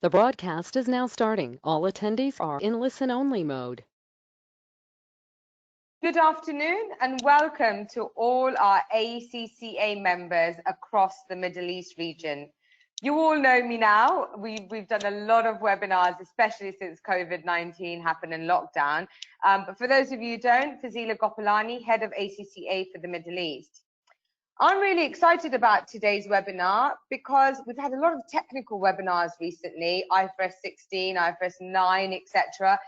The broadcast is now starting. All attendees are in listen-only mode. Good afternoon and welcome to all our ACCA members across the Middle East region. You all know me now. We've done a lot of webinars, especially since COVID-19 happened in lockdown. But for those of you who don't, Fazila Gopalani, Head of ACCA for the Middle East. I'm really excited about today's webinar because we've had a lot of technical webinars recently, IFRS 16, IFRS 9, etc.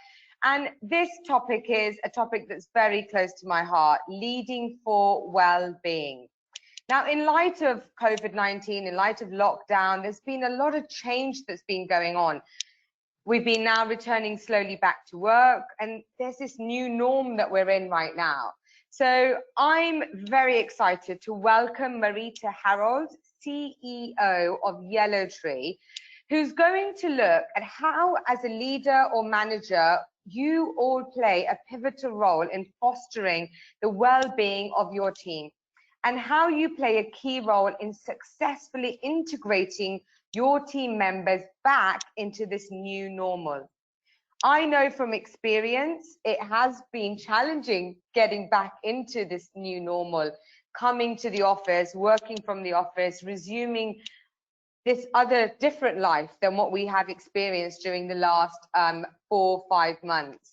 And this topic is a topic that's very close to my heart, leading for well-being. Now, in light of COVID-19, in light of lockdown, there's been a lot of change that's been going on. We've been now returning slowly back to work, and there's this new norm that we're in right now. So I'm very excited to welcome Marita Harrold, CEO of Yellow Tree, who's going to look at how, as a leader or manager, you all play a pivotal role in fostering the well-being of your team, and how you play a key role in successfully integrating your team members back into this new normal. I know from experience, it has been challenging getting back into this new normal, coming to the office, working from the office, resuming this other different life than what we have experienced during the last 4 or 5 months.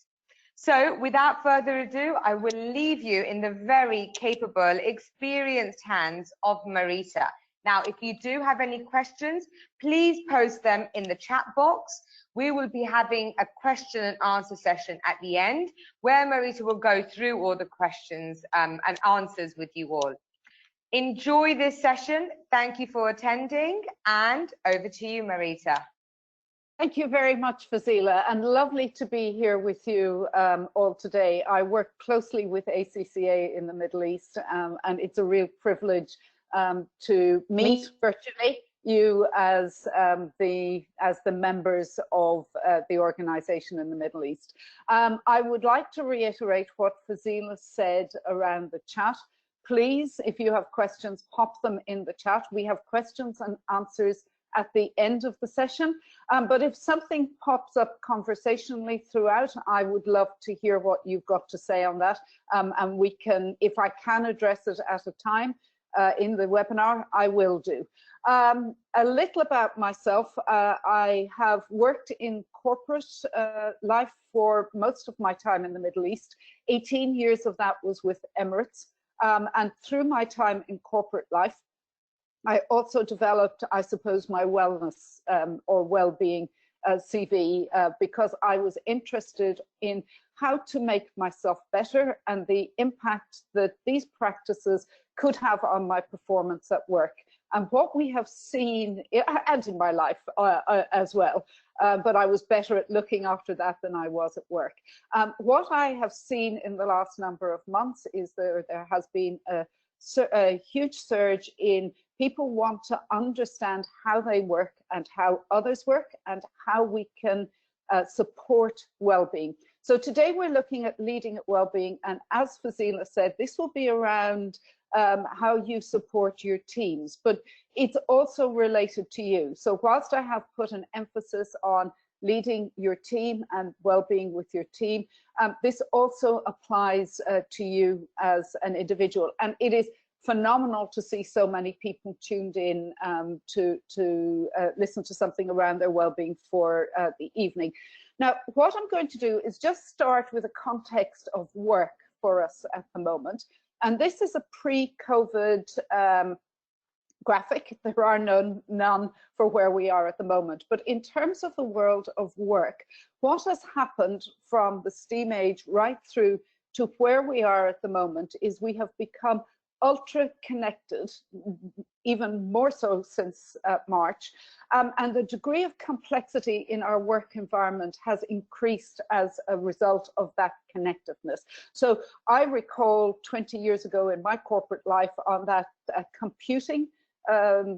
So without further ado, I will leave you in the very capable, experienced hands of Marita. Now, if you do have any questions, please post them in the chat box. We will be having a question and answer session at the end, where Marita will go through all the questions and answers with you all. Enjoy this session. Thank you for attending, and over to you, Marita. Thank you very much, Fazila, and lovely to be here with you all today. I work closely with ACCA in the Middle East, and it's a real privilege to meet virtually you as the members of the organization in the Middle East. I would like to reiterate what Fazila said around the chat. Please, if you have questions, pop them in the chat. We have questions and answers at the end of the session. But if something pops up conversationally throughout, I would love to hear what you've got to say on that. And we can, if I can address it at a time in the webinar, I will do. A little about myself. I have worked in corporate life for most of my time in the Middle East. 18 years of that was with Emirates. And through my time in corporate life, I also developed, I suppose, my wellness or well-being CV because I was interested in how to make myself better and the impact that these practices could have on my performance at work. And what we have seen, and in my life as well, but I was better at looking after that than I was at work. What I have seen in the last number of months is there has been a huge surge in people want to understand how they work and how others work and how we can support well-being. So today we're looking at leading at well-being, and as Fazila said, this will be around how you support your teams, but it's also related to you. So whilst I have put an emphasis on leading your team and well-being with your team, this also applies to you as an individual. And it is phenomenal to see so many people tuned in to listen to something around their well-being for the evening. Now, what I'm going to do is just start with a context of work for us at the moment. And this is a pre-COVID graphic. There are none for where we are at the moment. But in terms of the world of work, what has happened from the steam age right through to where we are at the moment is we have become ultra connected, even more so since March, and the degree of complexity in our work environment has increased as a result of that connectedness. So I recall 20 years ago in my corporate life on that computing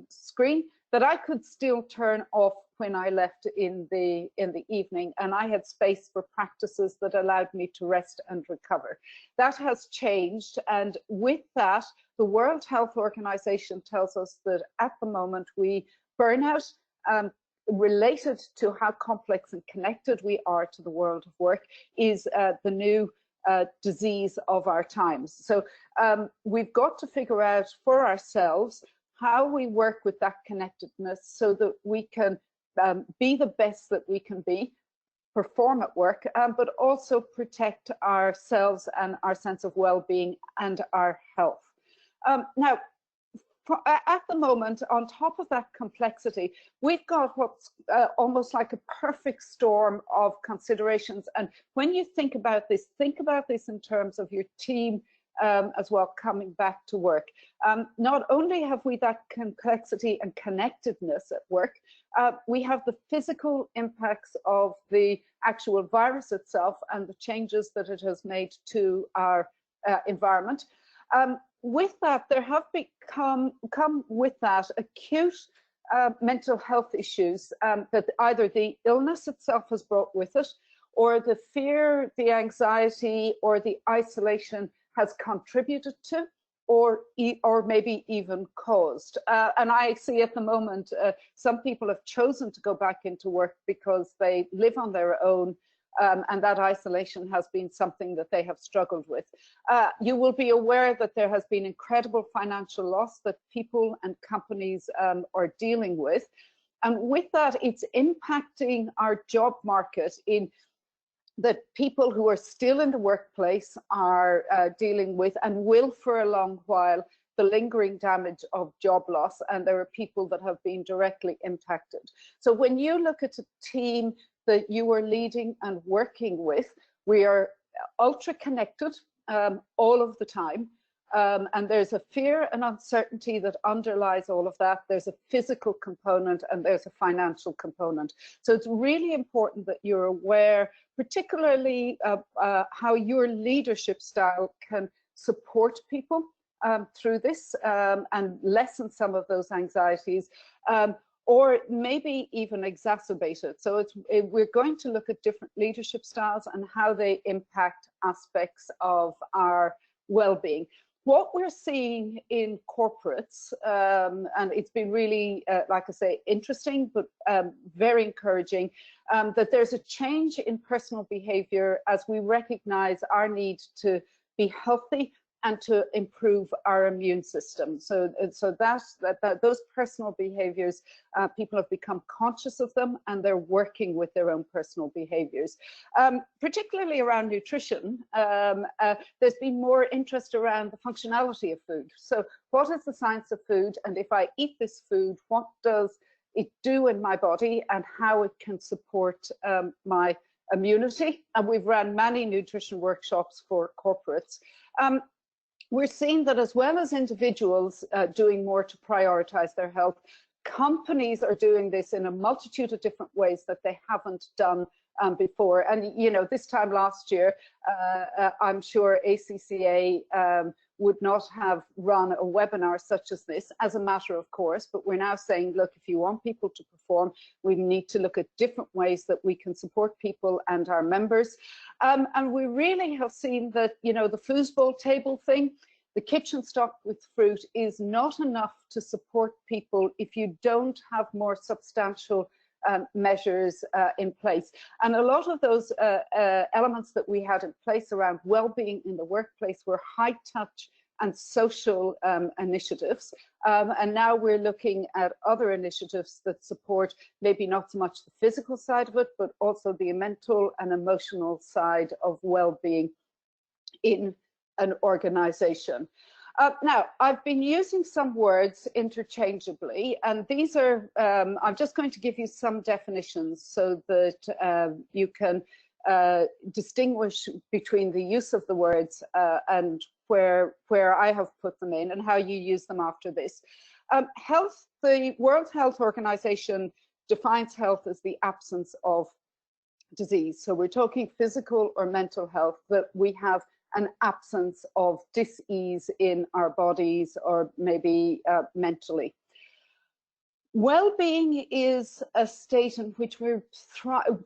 screen that I could still turn off when I left in the evening, and I had space for practices that allowed me to rest and recover. That has changed, and with that, the World Health Organization tells us that at the moment burnout related to how complex and connected we are to the world of work is the new disease of our times. So we've got to figure out for ourselves how we work with that connectedness so that we can be the best that we can be, perform at work, but also protect ourselves and our sense of well-being and our health. Now, at the moment, on top of that complexity, we've got what's almost like a perfect storm of considerations. And when you think about this in terms of your team as well coming back to work. Not only have we that complexity and connectedness at work, we have the physical impacts of the actual virus itself and the changes that it has made to our environment. With that, there have come with that acute mental health issues that either the illness itself has brought with it, or the fear, the anxiety, or the isolation has contributed to, or maybe even caused. And I see at the moment, some people have chosen to go back into work because they live on their own, and that isolation has been something that they have struggled with. You will be aware that there has been incredible financial loss that people and companies are dealing with. And with that, it's impacting our job market in that people who are still in the workplace are dealing with, and will for a long while, the lingering damage of job loss. And there are people that have been directly impacted. So when you look at a team that you are leading and working with, we are ultra connected all of the time. And there's a fear and uncertainty that underlies all of that. There's a physical component and there's a financial component. So it's really important that you're aware, particularly how your leadership style can support people through this and lessen some of those anxieties, or maybe even exacerbate it. So we're going to look at different leadership styles and how they impact aspects of our well-being. What we're seeing in corporates, and it's been really, like I say, interesting, but very encouraging, that there's a change in personal behavior as we recognize our need to be healthy and to improve our immune system. So those personal behaviors, people have become conscious of them and they're working with their own personal behaviors. Particularly around nutrition, there's been more interest around the functionality of food. So what is the science of food? And if I eat this food, what does it do in my body and how it can support my immunity? And we've run many nutrition workshops for corporates. We're seeing that as well as individuals doing more to prioritize their health, companies are doing this in a multitude of different ways that they haven't done before. And, you know, this time last year, I'm sure ACCA would not have run a webinar such as this as a matter of course, but we're now saying, look, if you want people to perform, we need to look at different ways that we can support people and our members. And we really have seen that, you know, the foosball table thing, the kitchen stocked with fruit is not enough to support people if you don't have more substantial measures in place. And a lot of those elements that we had in place around well-being in the workplace were high touch and social initiatives. And now we're looking at other initiatives that support maybe not so much the physical side of it, but also the mental and emotional side of well-being in an organization. Now, I've been using some words interchangeably, and these are, I'm just going to give you some definitions so that you can distinguish between the use of the words and where I have put them in and how you use them after this. Health, the World Health Organization defines health as the absence of disease. So we're talking physical or mental health, that we have an absence of dis-ease in our bodies or maybe mentally. Well-being is a state in which we're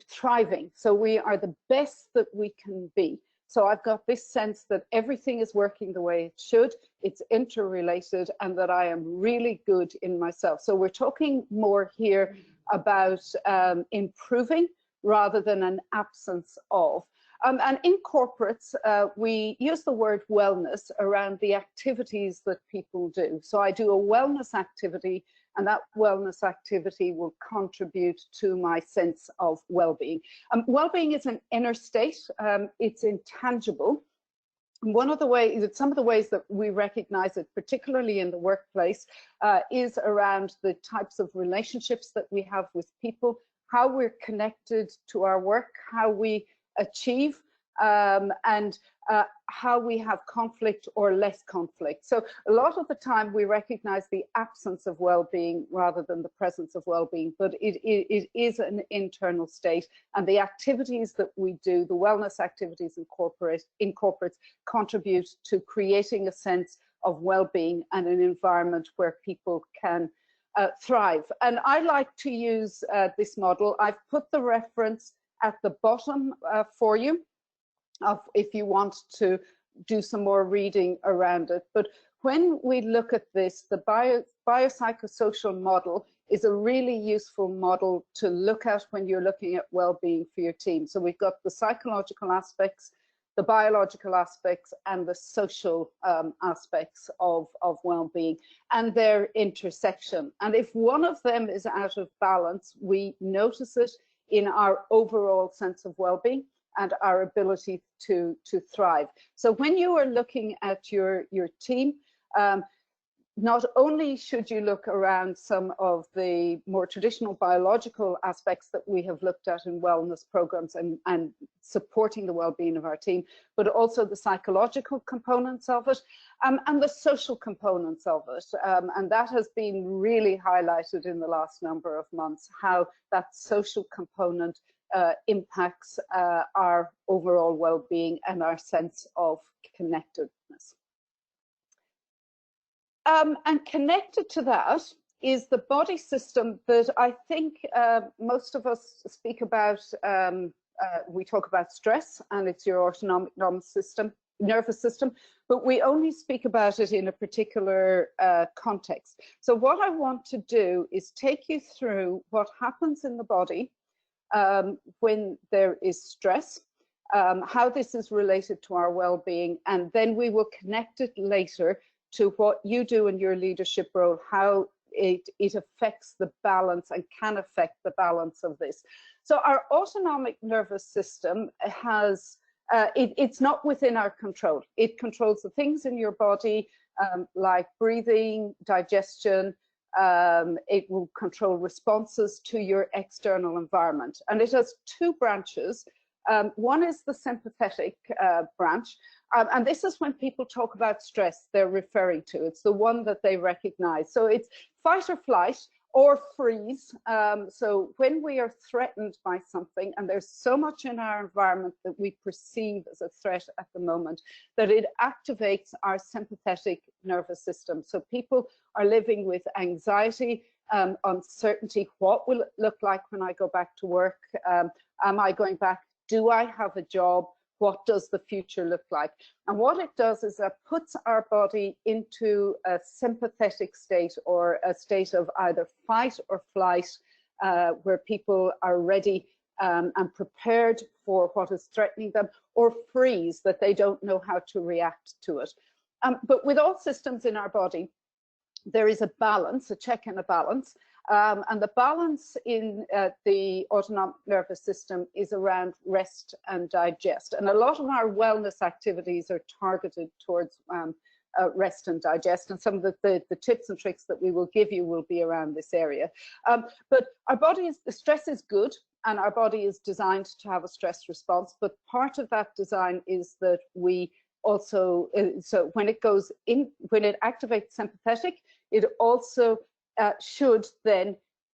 thriving. So we are the best that we can be. So I've got this sense that everything is working the way it should, it's interrelated, and that I am really good in myself. So we're talking more here about improving rather than an absence of. And in corporates, we use the word wellness around the activities that people do. So I do a wellness activity, and that wellness activity will contribute to my sense of well-being. Well-being is an inner state. It's intangible. One of the ways, some of the ways that we recognize it, particularly in the workplace, is around the types of relationships that we have with people, how we're connected to our work, how we achieve, and how we have conflict or less conflict. So a lot of the time we recognize the absence of well-being rather than the presence of well-being, but it is an internal state, and the activities that we do, the wellness activities in corporates, contribute to creating a sense of well-being and an environment where people can thrive. And I like to use this model. I've put the reference at the bottom for you, if you want to do some more reading around it. But when we look at this, the biopsychosocial model is a really useful model to look at when you're looking at well-being for your team. So we've got the psychological aspects, the biological aspects, and the social aspects of well-being and their intersection. And if one of them is out of balance, we notice it in our overall sense of well-being and our ability to thrive. So when you are looking at your team, not only should you look around some of the more traditional biological aspects that we have looked at in wellness programs and supporting the well-being of our team, but also the psychological components of it, and the social components of it. And that has been really highlighted in the last number of months, how that social component impacts our overall well-being and our sense of connectedness. And connected to that is the body system that I think most of us speak about. We talk about stress, and it's your autonomic nervous system, but we only speak about it in a particular context. So what I want to do is take you through what happens in the body when there is stress, how this is related to our well-being, and then we will connect it later to what you do in your leadership role, how it affects the balance and can affect the balance of this. So our autonomic nervous system has, it's not within our control. It controls the things in your body like breathing, digestion. It will control responses to your external environment. And it has two branches. One is the sympathetic branch. And this is when people talk about stress, they're referring to. It's the one that they recognize. So it's fight or flight or freeze. So when we are threatened by something, and there's so much in our environment that we perceive as a threat at the moment, that it activates our sympathetic nervous system. So people are living with anxiety, uncertainty. What will it look like when I go back to work? Am I going back? Do I have a job? What does the future look like? And what it does is it puts our body into a sympathetic state, or a state of either fight or flight, where people are ready and prepared for what is threatening them, or freeze, that they don't know how to react to it. But with all systems in our body, there is a balance, a check and a balance. And the balance in the autonomic nervous system is around rest and digest. And a lot of our wellness activities are targeted towards rest and digest. And some of the tips and tricks that we will give you will be around this area. But our body is, the stress is good, and our body is designed to have a stress response. But part of that design is that we also, so when it goes in, when it activates sympathetic, it also should then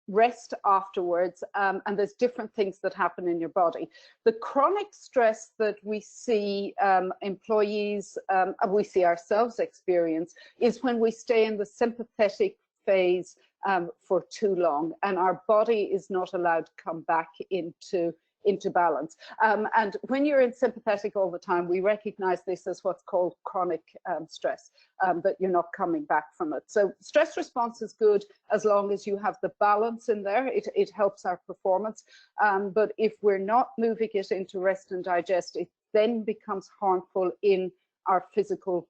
rest afterwards, and there's different things that happen in your body. The chronic stress that we see employees, we see ourselves experience, is when we stay in the sympathetic phase for too long, and our body is not allowed to come back into into balance. And when you're in sympathetic all the time, we recognize this as what's called chronic stress, that you're not coming back from it. So stress response is good as long as you have the balance in there. It helps our performance. But if we're not moving it into rest and digest, it then becomes harmful in our physical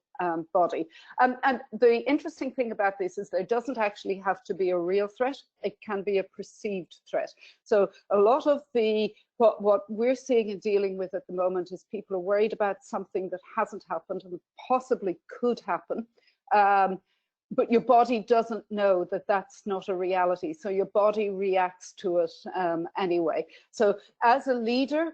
body. And the interesting thing about this is there doesn't actually have to be a real threat. It can be a perceived threat. So a lot of what we're seeing and dealing with at the moment is people are worried about something that hasn't happened and possibly could happen. But your body doesn't know that that's not a reality. So your body reacts to it anyway. So as a leader,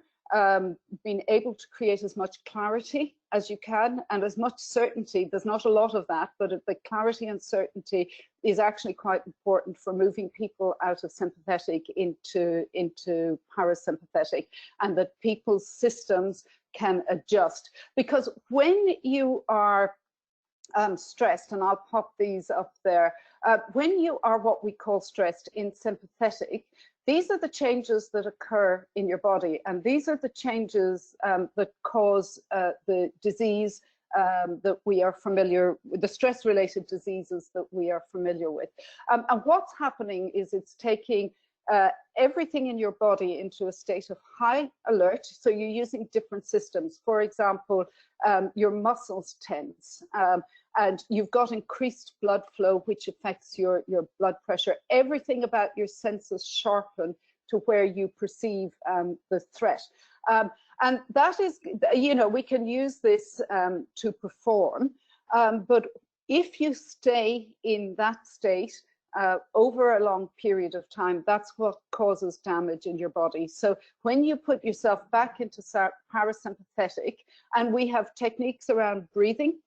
being able to create as much clarity as you can and as much certainty. There's not a lot of that, but the clarity and certainty is actually quite important for moving people out of sympathetic into parasympathetic, and that people's systems can adjust. Because when you are stressed, and I'll pop these up there, when you are what we call stressed in sympathetic, these are the changes that occur in your body, and these are the changes that cause the disease that we are familiar with, the stress-related diseases that we are familiar with. And what's happening is it's taking everything in your body into a state of high alert. So you're using different systems. For example, your muscles tense, and you've got increased blood flow, which affects your blood pressure. Everything about your senses sharpen to where you perceive the threat. And that is, you know, we can use this to perform, but if you stay in that state over a long period of time, that's what causes damage in your body. So when you put yourself back into parasympathetic, and we have techniques around breathing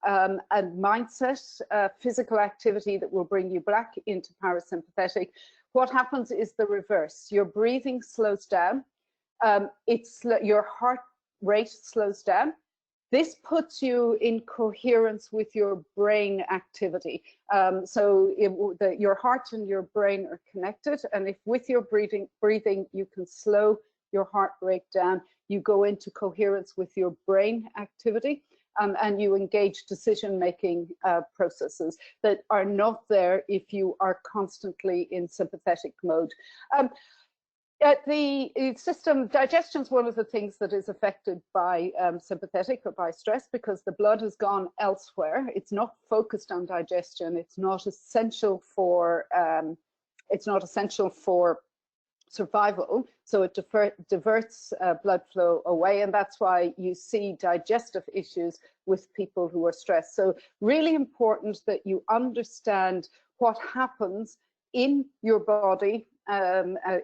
and mindset, physical activity that will bring you back into parasympathetic, what happens is the reverse. Your breathing slows down, your heart rate slows down. This puts you in coherence with your brain activity. So your heart and your brain are connected, and if with your breathing you can slow your heart rate down, you go into coherence with your brain activity, and you engage decision-making processes that are not there if you are constantly in sympathetic mode. The system, digestion is one of the things that is affected by sympathetic or by stress, because the blood has gone elsewhere. It's not focused on digestion. It's not essential for survival. So it diverts blood flow away, and that's why you see digestive issues with people who are stressed. So really important that you understand what happens in your body,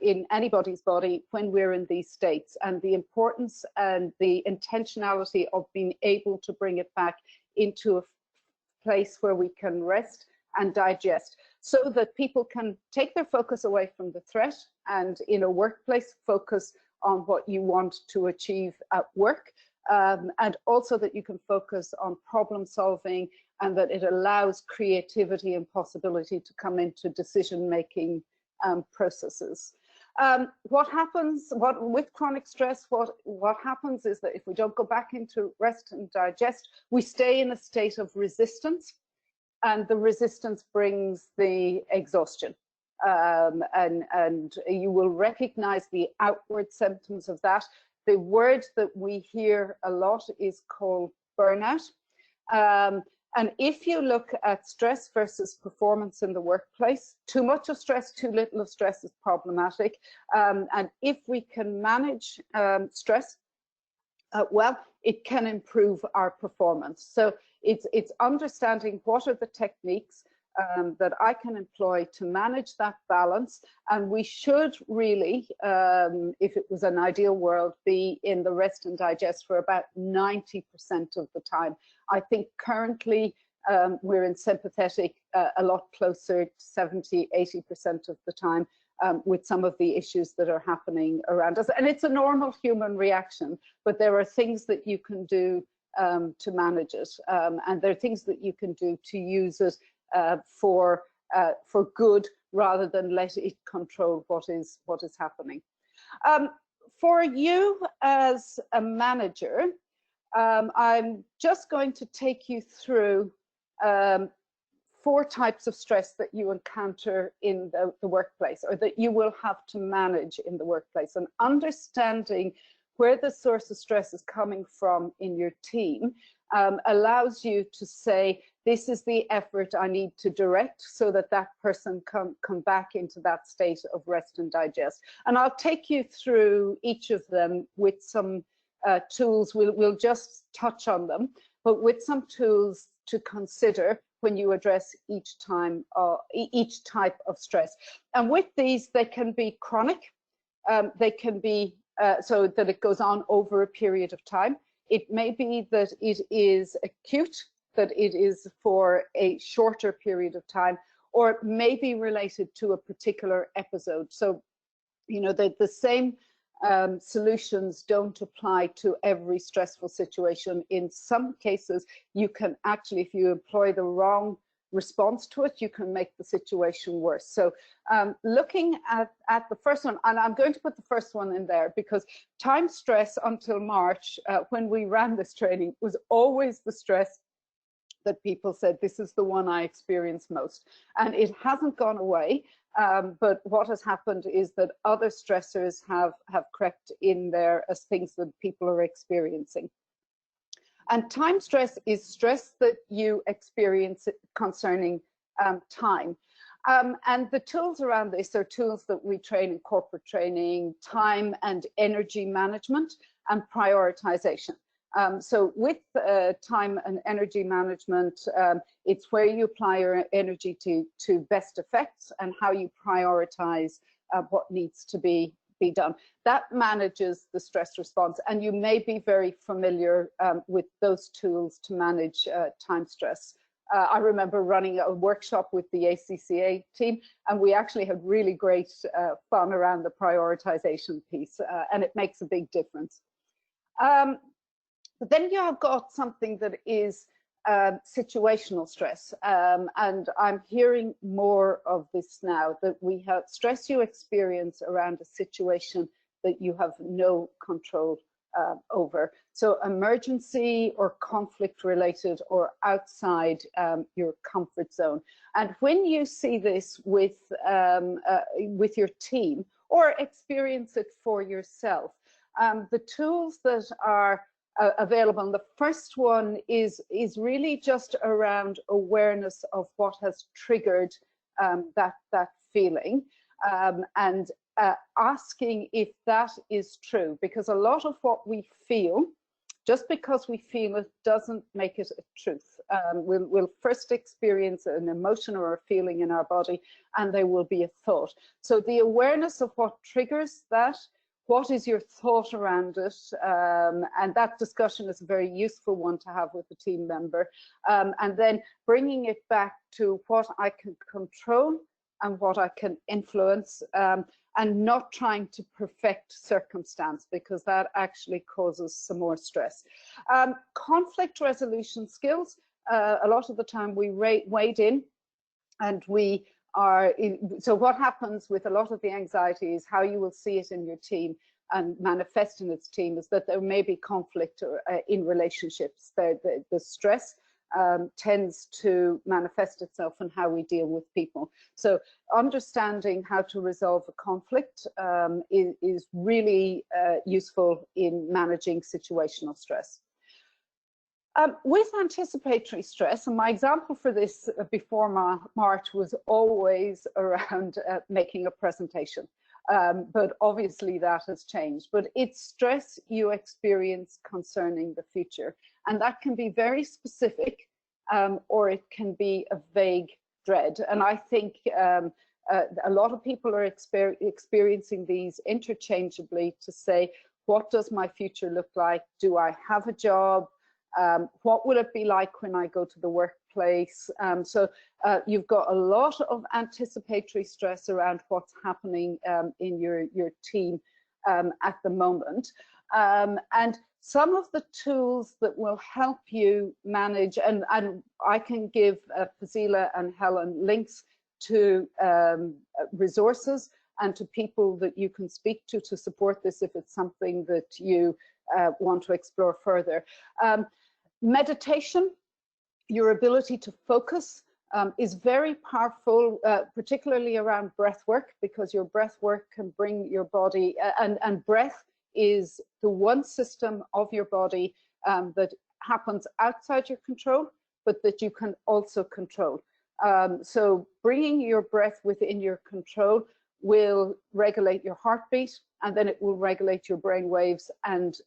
in anybody's body, when we're in these states, and the importance and the intentionality of being able to bring it back into a place where we can rest and digest, so that people can take their focus away from the threat, and in a workplace focus on what you want to achieve at work, and also that you can focus on problem solving, and that it allows creativity and possibility to come into decision-making processes. What happens with chronic stress, what happens is that if we don't go back into rest and digest, we stay in a state of resistance, and the resistance brings the exhaustion. And you will recognize the outward symptoms of that. The word that we hear a lot is called burnout. And if you look at stress versus performance in the workplace, too much of stress, too little of stress is problematic. And if we can manage stress, well, it can improve our performance. So it's understanding what are the techniques that I can employ to manage that balance. And we should really, if it was an ideal world, be in the rest and digest for about 90% of the time. I think currently we're in sympathetic a lot closer to 70, 80% of the time, with some of the issues that are happening around us. And it's a normal human reaction, but there are things that you can do to manage it. And there are things that you can do to use it for good, rather than let it control what is happening. for you as a manager, I'm just going to take you through 4 types of stress that you encounter in the workplace, or that you will have to manage in the workplace. And understanding where the source of stress is coming from in your team allows you to say, this is the effort I need to direct so that that person come back into that state of rest and digest. And I'll take you through each of them with some tools. We'll just touch on them, but with some tools to consider when you address each type of stress. And with these, they can be chronic. They can be so that it goes on over a period of time. It may be that it is acute, that it is for a shorter period of time, or it may be related to a particular episode. So, you know, the same solutions don't apply to every stressful situation. In some cases, you can actually, if you employ the wrong response to it, you can make the situation worse. So looking at the first one, and I'm going to put the first one in there because time stress until March, when we ran this training, was always the stress that people said, this is the one I experience most. And it hasn't gone away. But what has happened is that other stressors have crept in there as things that people are experiencing. And time stress is stress that you experience concerning time. And the tools around this are tools that we train in corporate training: time and energy management and prioritization. So with time and energy management, it's where you apply your energy to best effects and how you prioritize what needs to be done. That manages the stress response, and you may be very familiar with those tools to manage time stress. I remember running a workshop with the ACCA team, and we actually had really great fun around the prioritization piece, and it makes a big difference. But then you have got something that is situational stress, and I'm hearing more of this now, that we have stress you experience around a situation that you have no control over. So emergency or conflict related or outside your comfort zone. And when you see this with your team or experience it for yourself, the tools that are available. And the first one is really just around awareness of what has triggered that feeling, and asking if that is true, because a lot of what we feel, just because we feel it doesn't make it a truth. We'll first experience an emotion or a feeling in our body, and there will be a thought. So the awareness of what triggers that, what is your thought around it? And that discussion is a very useful one to have with the team member. And then bringing it back to what I can control and what I can influence, and not trying to perfect circumstance, because that actually causes some more stress. Conflict resolution skills, a lot of the time we wade in and we so what happens with a lot of the anxiety is how you will see it in your team and manifest in its team is that there may be conflict in relationships. The stress tends to manifest itself in how we deal with people. So understanding how to resolve a conflict is really useful in managing situational stress. With anticipatory stress, and my example for this before March was always around making a presentation, but obviously that has changed. But it's stress you experience concerning the future, and that can be very specific, or it can be a vague dread. And I think a lot of people are experiencing these interchangeably to say, what does my future look like? Do I have a job? What will it be like when I go to the workplace? So you've got a lot of anticipatory stress around what's happening in your team at the moment. And some of the tools that will help you manage, and I can give Fazila and Helen links to resources and to people that you can speak to support this if it's something that you want to explore further. Meditation, your ability to focus, is very powerful, particularly around breath work, because your breath work can bring your body, and breath is the one system of your body that happens outside your control, but that you can also control. So bringing your breath within your control will regulate your heartbeat, and then it will regulate your brain waves and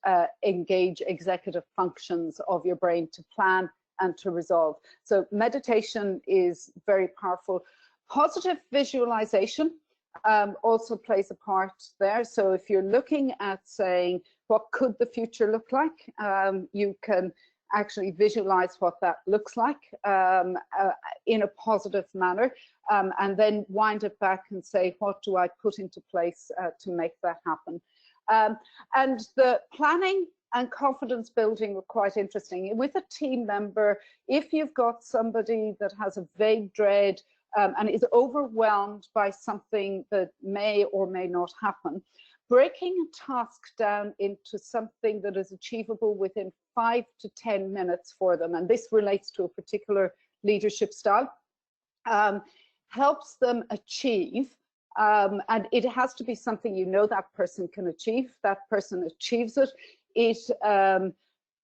engage executive functions of your brain to plan and to resolve. So meditation is very powerful. Positive visualization also plays a part there. So if you're looking at saying, what could the future look like? You can actually visualize what that looks like in a positive manner, and then wind it back and say, what do I put into place to make that happen? And the planning and confidence building were quite interesting. With a team member, if you've got somebody that has a vague dread and is overwhelmed by something that may or may not happen, breaking a task down into something that is achievable within 5 to 10 minutes for them, and this relates to a particular leadership style, helps them achieve, and it has to be something you know that person can achieve. That person achieves it. It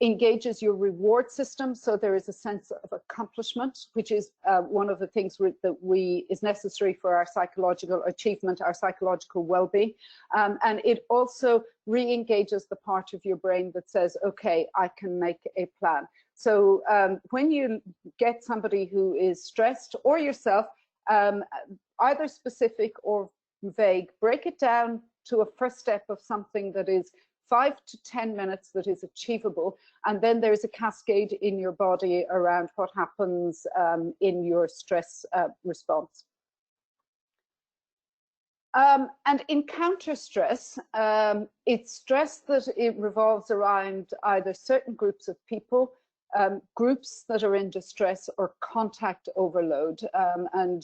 engages your reward system, so there is a sense of accomplishment, which is one of the things that is necessary for our psychological achievement, our psychological well-being, and it also re-engages the part of your brain that says, okay, I can make a plan. So when you get somebody who is stressed, or yourself, either specific or vague, break it down to a first step of something that is 5 to 10 minutes that is achievable, and then there's a cascade in your body around what happens in your stress response. And encounter stress, it's stress that it revolves around either certain groups of people, groups that are in distress, or contact overload. And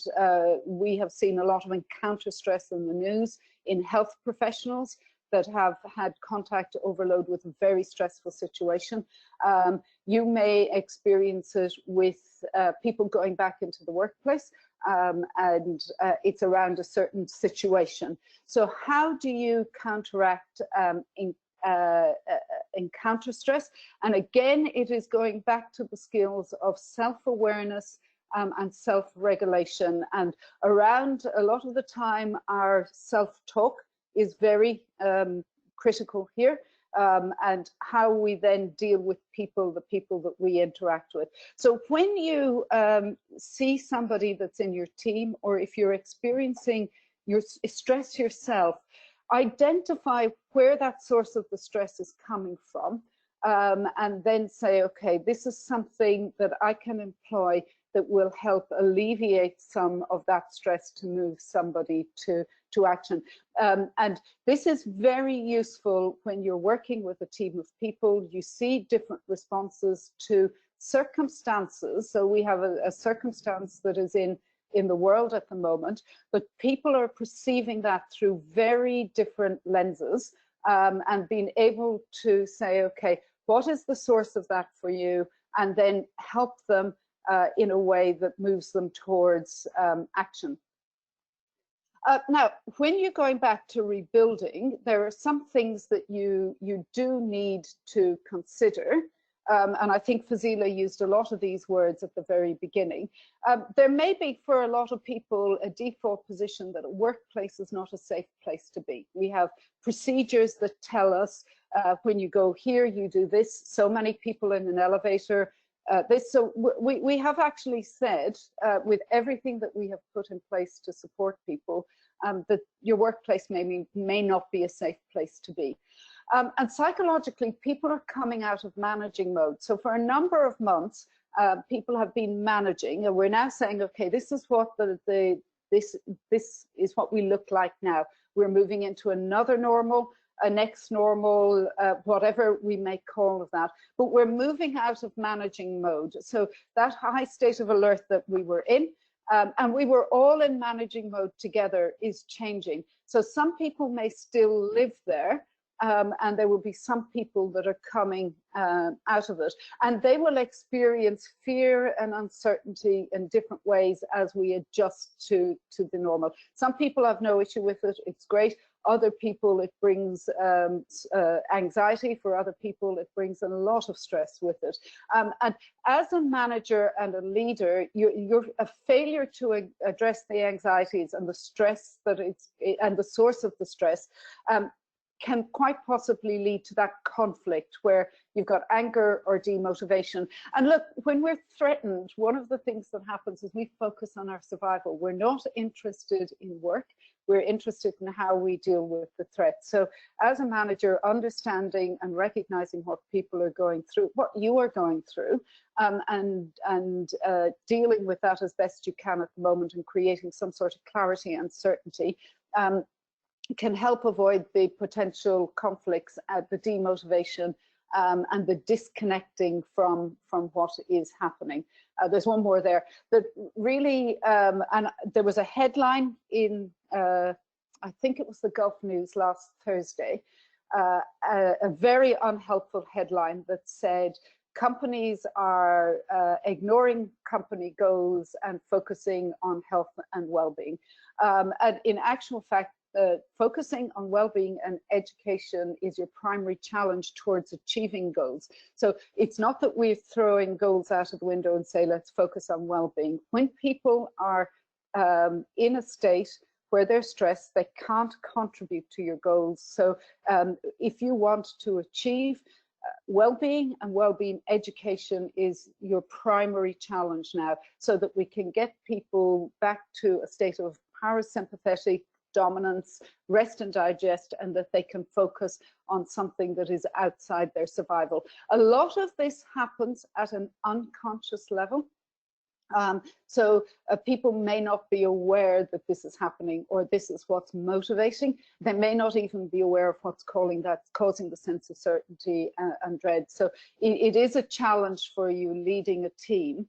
we have seen a lot of encounter stress in the news in health professionals that have had contact overload with a very stressful situation. You may experience it with people going back into the workplace, and it's around a certain situation. So how do you counteract encounter stress? And again, it is going back to the skills of self-awareness and self-regulation. And around a lot of the time, our self-talk is very critical here, and how we then deal with people, the people that we interact with. So when you see somebody that's in your team, or if you're experiencing your stress yourself, identify where that source of the stress is coming from, and then say, okay, this is something that I can employ that will help alleviate some of that stress to move somebody to action. And this is very useful when you're working with a team of people. You see different responses to circumstances. So we have a circumstance that is in the world at the moment, but people are perceiving that through very different lenses, and being able to say, okay, what is the source of that for you? And then help them in a way that moves them towards action. Now, when you're going back to rebuilding, there are some things that you do need to consider. And I think Fazila used a lot of these words at the very beginning. There may be, for a lot of people, a default position that a workplace is not a safe place to be. We have procedures that tell us when you go here, you do this. So many people in an elevator, so we have actually said, with everything that we have put in place to support people, that your workplace may not be a safe place to be. And psychologically, people are coming out of managing mode. So for a number of months, people have been managing, and we're now saying, okay, this is what this is what we look like now. We're moving into another normal, a next normal, whatever we may call that, but we're moving out of managing mode. So that high state of alert that we were in, And we were all in managing mode together is changing. So some people may still live there, and there will be some people that are coming out of it, and they will experience fear and uncertainty in different ways as we adjust to the normal. Some people have no issue with it, it's great. Other people, it brings anxiety. For other people, it brings a lot of stress with it. And as a manager and a leader, you're a failure to address the anxieties and the stress and the source of the stress can quite possibly lead to that conflict where you've got anger or demotivation. And look, when we're threatened, one of the things that happens is we focus on our survival. We're not interested in work. We're interested in how we deal with the threat. So as a manager, understanding and recognizing what people are going through, what you are going through, and dealing with that as best you can at the moment and creating some sort of clarity and certainty, can help avoid the potential conflicts, the demotivation, and the disconnecting from what is happening. There's one more there that really, and there was a headline in, I think it was the Gulf News last Thursday, a very unhelpful headline that said companies are ignoring company goals and focusing on health and well-being. And in actual fact, focusing on well-being and education is your primary challenge towards achieving goals. So it's not that we're throwing goals out of the window and say, let's focus on well-being. When people are in a state where they're stressed, they can't contribute to your goals. So if you want to achieve well-being and well-being education is your primary challenge now, so that we can get people back to a state of parasympathetic dominance, rest and digest, and that they can focus on something that is outside their survival. A lot of this happens at an unconscious level. So people may not be aware that this is happening or this is what's motivating. They may not even be aware of what's causing the sense of certainty and dread. So it is a challenge for you leading a team.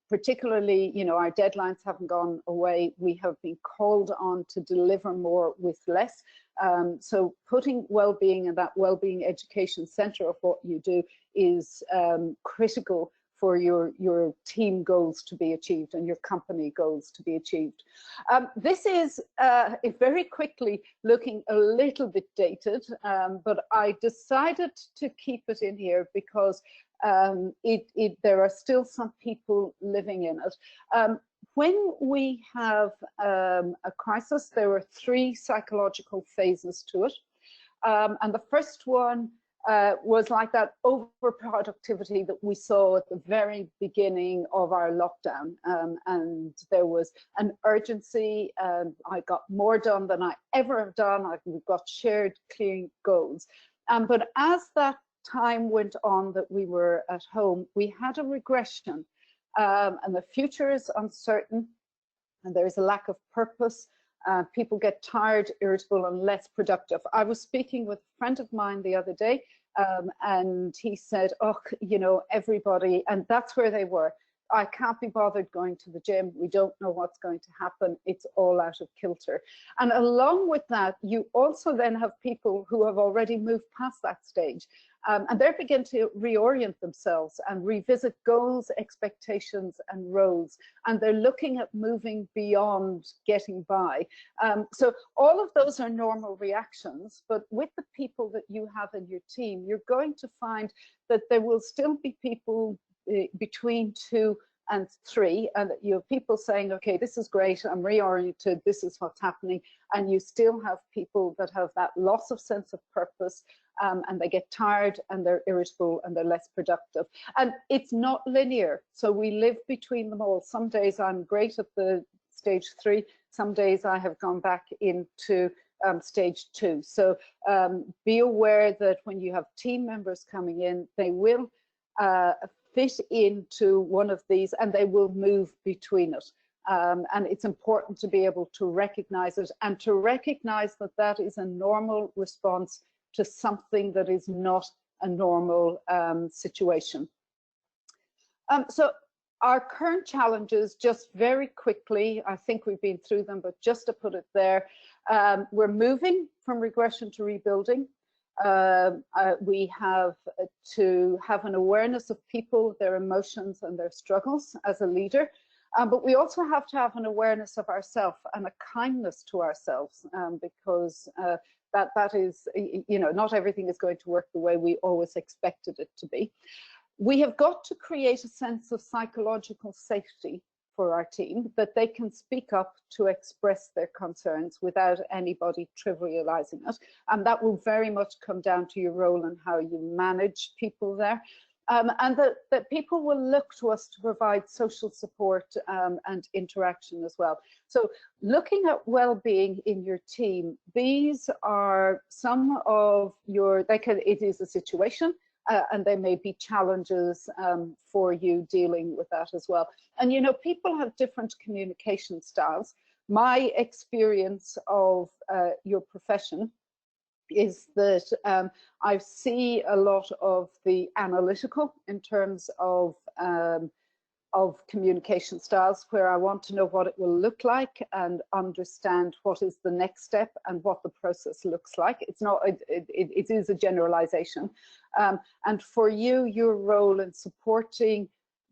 Particularly, you know, our deadlines haven't gone away. We have been called on to deliver more with less. So putting well-being and that well-being education center of what you do is critical for your team goals to be achieved and your company goals to be achieved. This is very quickly looking a little bit dated, but I decided to keep it in here because there are still some people living in it. When we have a crisis, there are 3 psychological phases to it. And the first one was like that overproductivity that we saw at the very beginning of our lockdown. And there was an urgency. I got more done than I ever have done. We've got shared clear goals. But as that time went on that we were at home, we had a regression, and the future is uncertain, and there is a lack of purpose. People get tired, irritable, and less productive. I was speaking with a friend of mine the other day, and he said, oh, you know, everybody, and that's where they were. I can't be bothered going to the gym. We don't know what's going to happen. It's all out of kilter. And along with that, you also then have people who have already moved past that stage. And they begin to reorient themselves and revisit goals, expectations, and roles. And they're looking at moving beyond getting by. So all of those are normal reactions. But with the people that you have in your team, you're going to find that there will still be people between 2 and 3, and you have people saying, okay, this is great, I'm reoriented, this is what's happening, and you still have people that have that loss of sense of purpose, and they get tired and they're irritable and they're less productive. And it's not linear, so we live between them all. Some days I'm great at the stage 3, some days I have gone back into stage 2. So be aware that when you have team members coming in, they will fit into one of these and they will move between it. And it's important to be able to recognize it and to recognize that that is a normal response to something that is not a normal situation. So Our current challenges, just very quickly, I think we've been through them, but just to put it there, we're moving from regression to rebuilding. We have to have an awareness of people, their emotions and their struggles as a leader. But we also have to have an awareness of ourselves and a kindness to ourselves, because that is, you know, not everything is going to work the way we always expected it to be. We have got to create a sense of psychological safety for our team, that they can speak up to express their concerns without anybody trivializing it. And that will very much come down to your role and how you manage people there. And that people will look to us to provide social support and interaction as well. So looking at well-being in your team, these are some of your, it is a situation, and there may be challenges for you dealing with that as well. And you know, people have different communication styles. My experience of your profession is that I see a lot of the analytical in terms of communication styles, where I want to know what it will look like and understand what is the next step and what the process looks like. It's not, it is a generalization. And for you, your role in supporting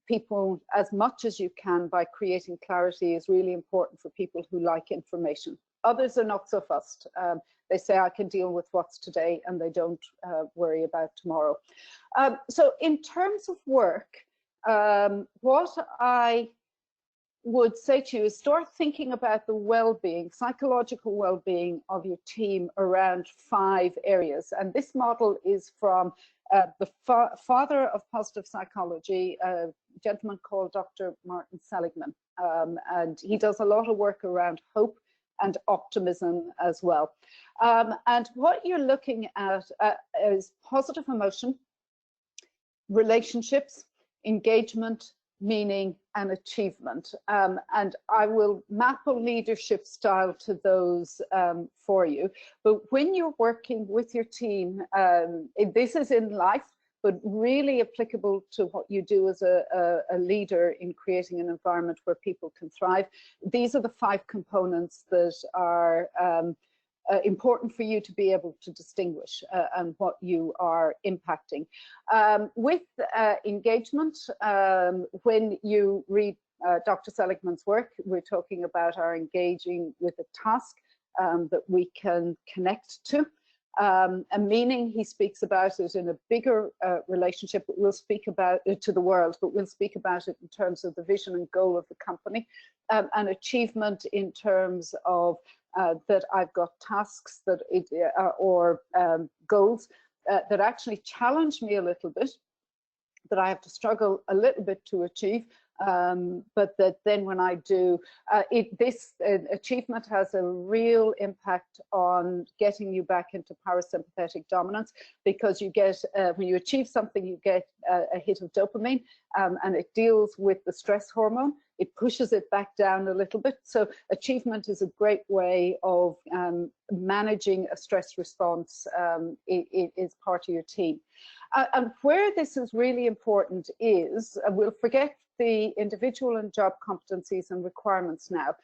people as much as you can by creating clarity is really important for people who like information. Others are not so fussed. They say, I can deal with what's today, and they don't worry about tomorrow. So in terms of work, what I would say to you is start thinking about the well-being, psychological well-being of your team around 5 areas. And this model is from the father of positive psychology, a gentleman called Dr. Martin Seligman. And he does a lot of work around hope and optimism as well. And what you're looking at is positive emotion, relationships, engagement, meaning, and achievement. And I will map a leadership style to those for you. But when you're working with your team, this is in life, but really applicable to what you do as a leader in creating an environment where people can thrive. These are the 5 components that are important for you to be able to distinguish and what you are impacting. With engagement, when you read Dr. Seligman's work, we're talking about our engaging with a task that we can connect to. A meaning, he speaks about it in a bigger relationship, but we'll speak about it to the world, but we'll speak about it in terms of the vision and goal of the company. And achievement in terms of that I've got tasks that or goals that actually challenge me a little bit, that I have to struggle a little bit to achieve, but that then when I do, this achievement has a real impact on getting you back into parasympathetic dominance, because you get, when you achieve something, you get a hit of dopamine, and it deals with the stress hormone. It pushes it back down a little bit. So achievement is a great way of managing a stress response. It is part of your team. And where this is really important is, we'll forget the individual and job competencies and requirements now,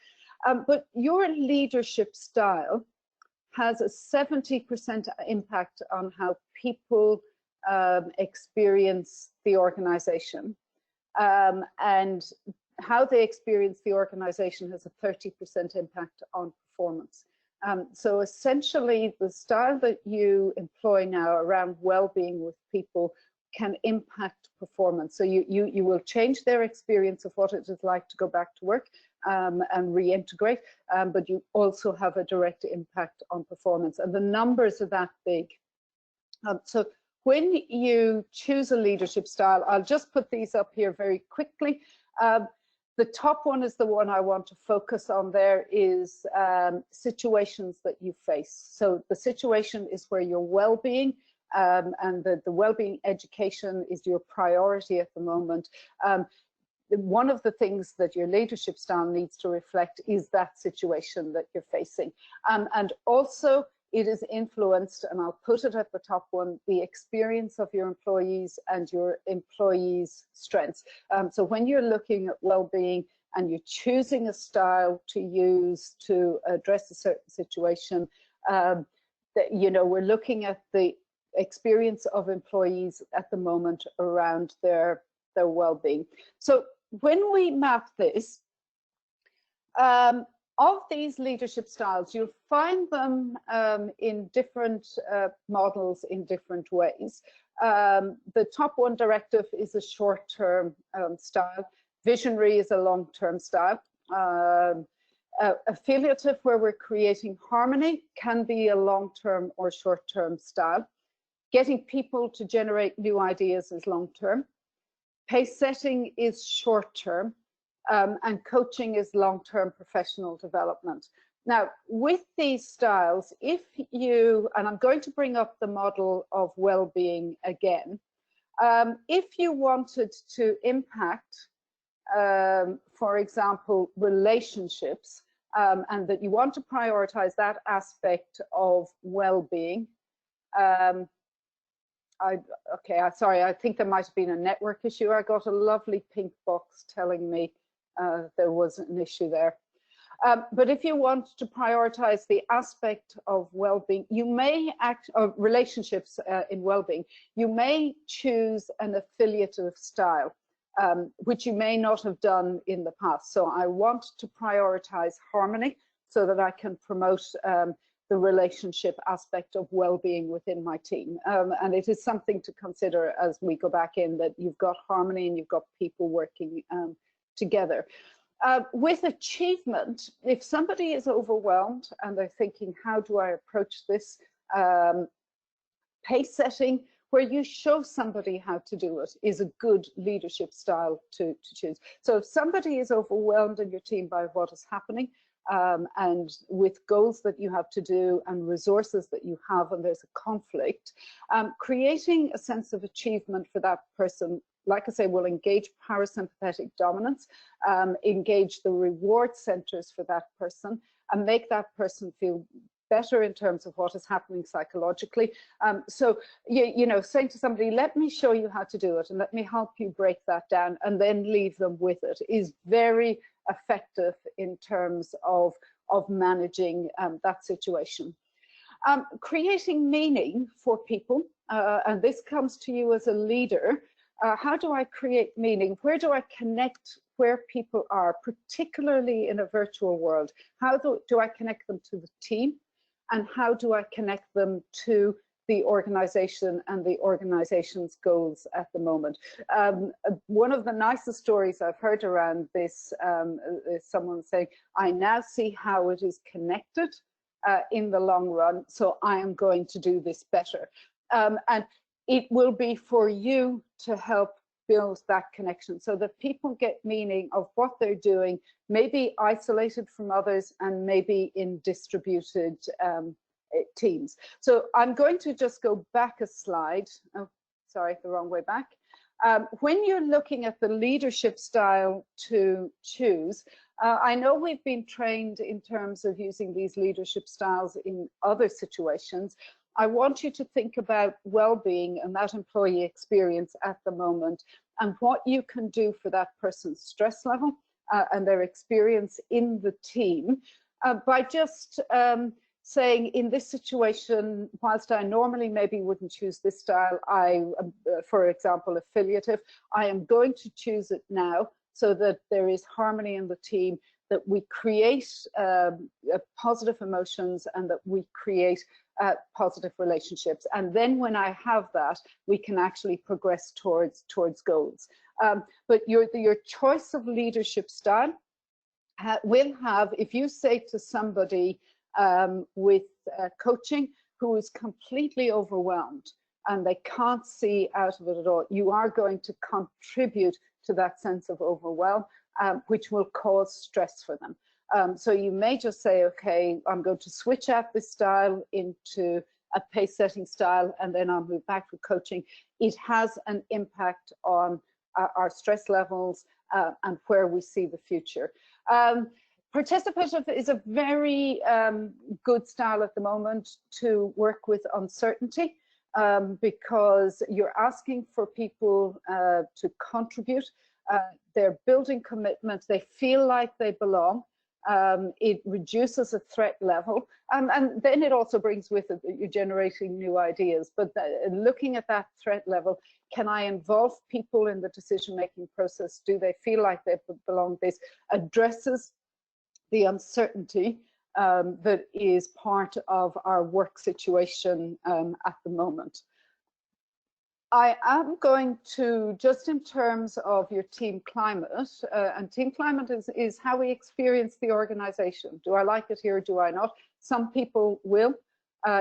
but your leadership style has a 70% impact on how people experience the organization, and how they experience the organization has a 30% impact on performance. So essentially, the style that you employ now around well-being with people can impact performance. So you will change their experience of what it is like to go back to work and reintegrate, but you also have a direct impact on performance. And the numbers are that big. So when you choose a leadership style, I'll just put these up here very quickly. The top one is the one I want to focus on. There is situations that you face. So the situation is where your well-being and the well-being education is your priority at the moment. One of the things that your leadership style needs to reflect is that situation that you're facing. And also it is influenced, and I'll put it at the top one, the experience of your employees and your employees' strengths. So when you're looking at well-being and you're choosing a style to use to address a certain situation, we're looking at the experience of employees at the moment around their well-being. So when we map this, of these leadership styles, you'll find them in different models in different ways. The top one, directive, is a short-term style. Visionary is a long-term style. Affiliative, where we're creating harmony, can be a long-term or short-term style. Getting people to generate new ideas is long-term. Pace setting is short-term. And coaching is long-term professional development. Now, with these styles, if you, and I'm going to bring up the model of well-being again, if you wanted to impact, for example, relationships, and that you want to prioritize that aspect of well-being, sorry, I think there might have been a network issue. I got a lovely pink box telling me there was an issue there. But if you want to prioritize the aspect of well-being, you may relationships in well-being, you may choose an affiliative style, which you may not have done in the past. So I want to prioritize harmony so that I can promote the relationship aspect of well-being within my team. And it is something to consider as we go back in, that you've got harmony and you've got people working together. With achievement, if somebody is overwhelmed and they're thinking, how do I approach this? Pace setting, where you show somebody how to do it, is a good leadership style to choose. So if somebody is overwhelmed in your team by what is happening, and with goals that you have to do and resources that you have, and there's a conflict, creating a sense of achievement for that person, like I say, will engage parasympathetic dominance, engage the reward centers for that person, and make that person feel better in terms of what is happening psychologically. So, saying to somebody, let me show you how to do it and let me help you break that down, and then leave them with it, is very effective in terms of managing that situation. Creating meaning for people, and this comes to you as a leader. How do I create meaning? Where do I connect where people are, particularly in a virtual world? How do I connect them to the team? And how do I connect them to the organization and the organization's goals at the moment? One of the nicest stories I've heard around this is someone saying, I now see how it is connected in the long run, so I am going to do this better. And it will be for you to help build that connection so that people get meaning of what they're doing, maybe isolated from others and maybe in distributed teams. So I'm going to just go back a slide. Oh, sorry, the wrong way back. When you're looking at the leadership style to choose, I know we've been trained in terms of using these leadership styles in other situations. I want you to think about well-being and that employee experience at the moment, and what you can do for that person's stress level and their experience in the team by just saying, in this situation, whilst I normally maybe wouldn't choose this style, for example, affiliative, I am going to choose it now so that there is harmony in the team, that we create positive emotions and that we create positive relationships. And then when I have that, we can actually progress towards goals. But your choice of leadership style will have, if you say to somebody with coaching who is completely overwhelmed and they can't see out of it at all, you are going to contribute to that sense of overwhelm, which will cause stress for them. So you may just say, okay, I'm going to switch out this style into a pace setting style, and then I'll move back to coaching. It has an impact on our stress levels and where we see the future. Participative is a very good style at the moment to work with uncertainty, because you're asking for people to contribute. They're building commitment. They feel like they belong. It reduces a threat level, and then it also brings with it that you're generating new ideas. But looking at that threat level, can I involve people in the decision-making process? Do they feel like they belong? This addresses the uncertainty that is part of our work situation at the moment. I am going to, just in terms of your team climate, and team climate is how we experience the organization. Do I like it here? Do I not? Some people will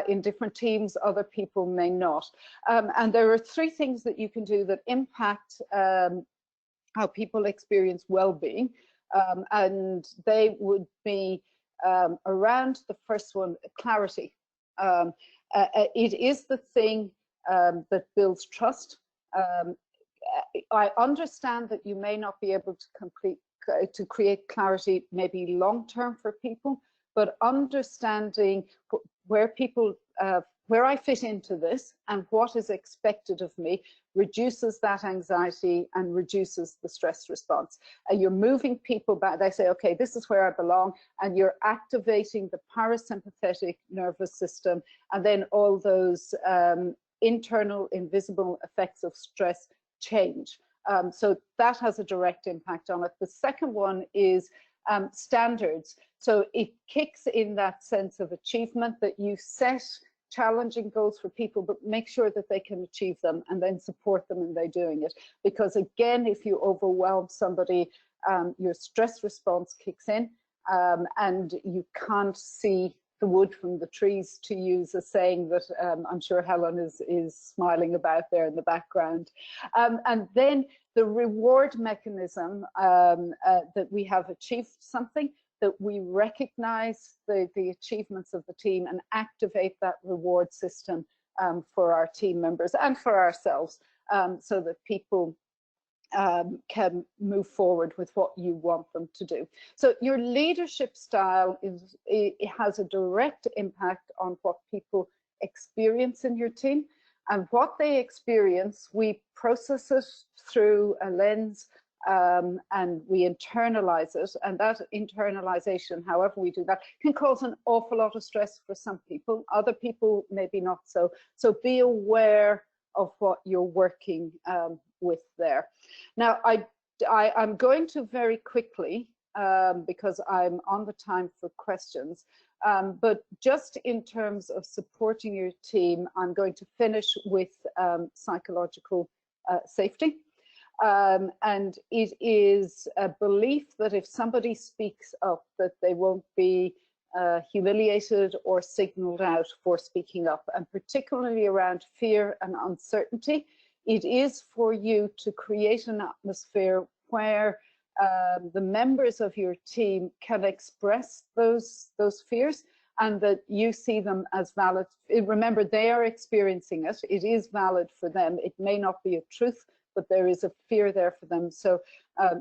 in different teams, other people may not. And there are three things that you can do that impact how people experience well-being. And they would be around the first one, clarity. It is the thing that builds trust. I understand that you may not be able to create clarity maybe long-term for people, but understanding where people, where I fit into this and what is expected of me reduces that anxiety and reduces the stress response. You're moving people back. They say, okay, this is where I belong, and you're activating the parasympathetic nervous system, and then all those internal invisible effects of stress change. So that has a direct impact on it. The second one is standards. So it kicks in that sense of achievement, that you set challenging goals for people, but make sure that they can achieve them and then support them in their doing it. Because again, if you overwhelm somebody, your stress response kicks in, and you can't see the wood from the trees, to use a saying that I'm sure Helen is smiling about there in the background. And then the reward mechanism, that we have achieved something, that we recognize the achievements of the team and activate that reward system for our team members and for ourselves, so that people can move forward with what you want them to do. So your leadership style it has a direct impact on what people experience in your team, and what they experience, we process it through a lens, and we internalize it, and that internalization, however we do that, can cause an awful lot of stress for some people. Other people maybe not so. So be aware of what you're working with there. Now, I'm going to very quickly, because I'm on the time for questions, but just in terms of supporting your team, I'm going to finish with psychological safety. And it is a belief that if somebody speaks up, that they won't be humiliated or signaled out for speaking up, and particularly around fear and uncertainty. It is for you to create an atmosphere where the members of your team can express those fears, and that you see them as valid. Remember, they are experiencing it. It is valid for them. It may not be a truth, but there is a fear there for them. So,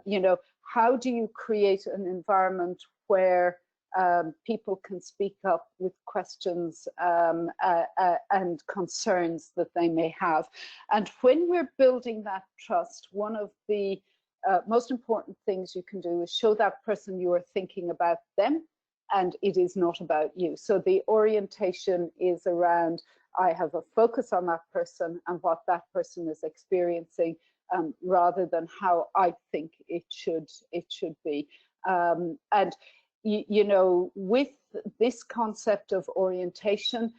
you know, how do you create an environment where people can speak up with questions and concerns that they may have? And when we're building that trust, one of the most important things you can do is show that person you are thinking about them, and it is not about you. So the orientation is around, I have a focus on that person and what that person is experiencing, rather than how I think it should be. And you know, with this concept of orientation,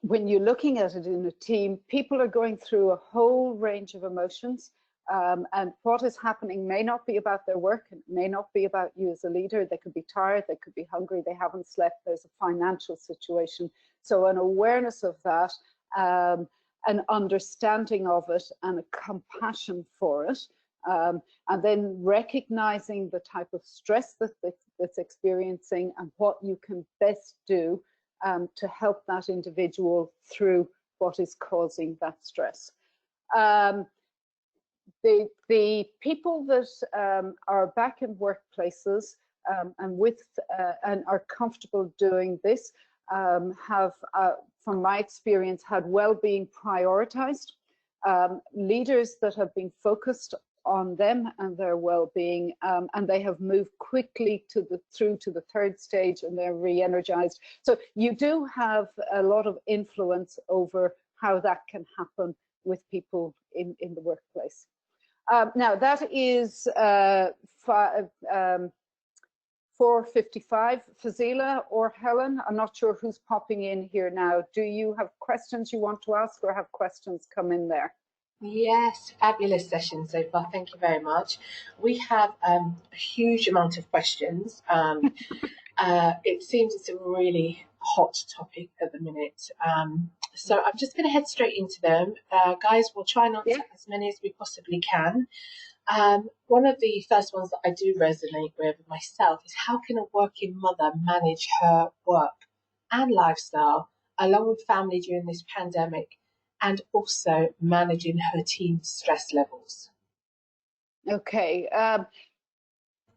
when you're looking at it in a team, people are going through a whole range of emotions, and what is happening may not be about their work, it may not be about you as a leader. They could be tired, they could be hungry, they haven't slept, there's a financial situation. So an awareness of that, an understanding of it, and a compassion for it, and then recognizing the type of stress that it's experiencing and what you can best do to help that individual through what is causing that stress. The people that are back in workplaces and are comfortable doing this have, from my experience, had well-being prioritized. Leaders that have been focused on them and their well-being, and they have moved quickly through to the third stage, and they're re-energized. So you do have a lot of influence over how that can happen with people in the workplace. Now that is 4:55. Fazila or Helen, I'm not sure who's popping in here now. Do you have questions you want to ask, or have questions come in there? Yes, fabulous session so far. Thank you very much. We have a huge amount of questions. It seems it's a really hot topic at the minute. So I'm just going to head straight into them. Guys, we'll try and answer as many as we possibly can. One of the first ones that I do resonate with myself is, how can a working mother manage her work and lifestyle along with family during this pandemic, and also managing her team's stress levels? Okay.